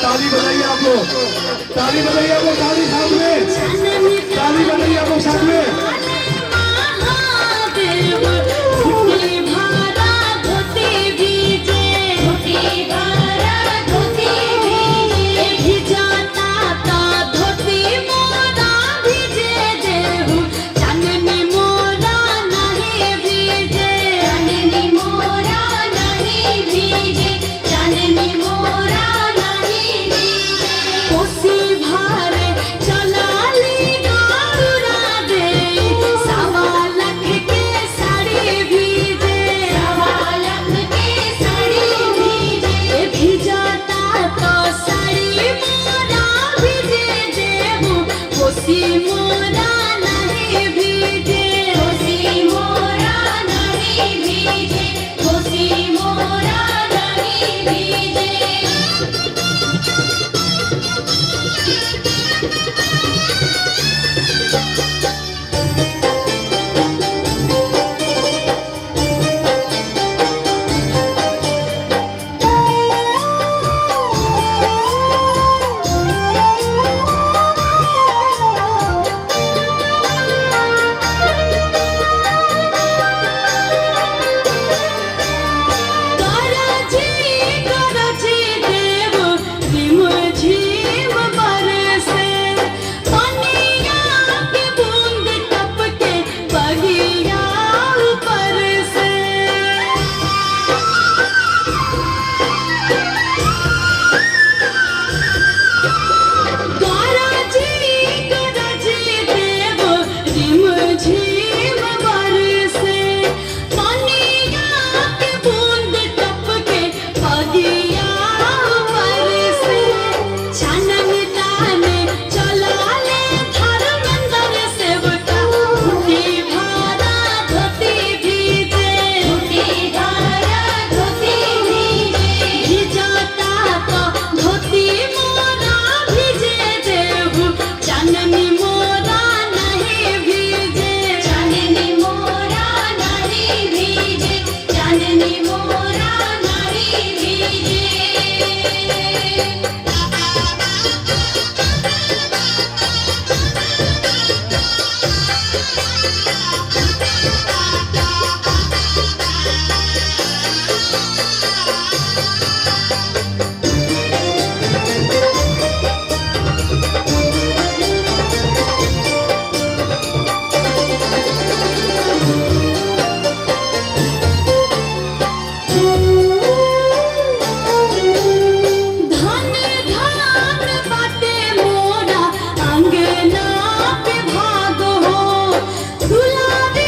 ताली बजाइए आप लोग, ताली बजाइए आप लोग, ताली साथ में, ताली बजाइए आप लोग साथ में। अंगना पे भाग हो दुलारे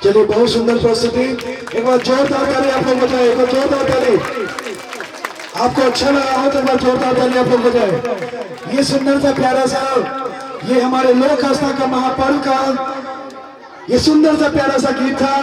चलिए, बहुत सुंदर प्रस्तुति। एक बार जोरदार ताली आप लोग बजाए, एक बार जोरदार ताली। आपको अच्छा लगा हो तो एक बार जोरदार ताली आप लोग बजाए। ये सुंदर सा प्यारा सा, ये हमारे लोक आस्था का महापर्व का ये सुंदर सा प्यारा सा गीत था।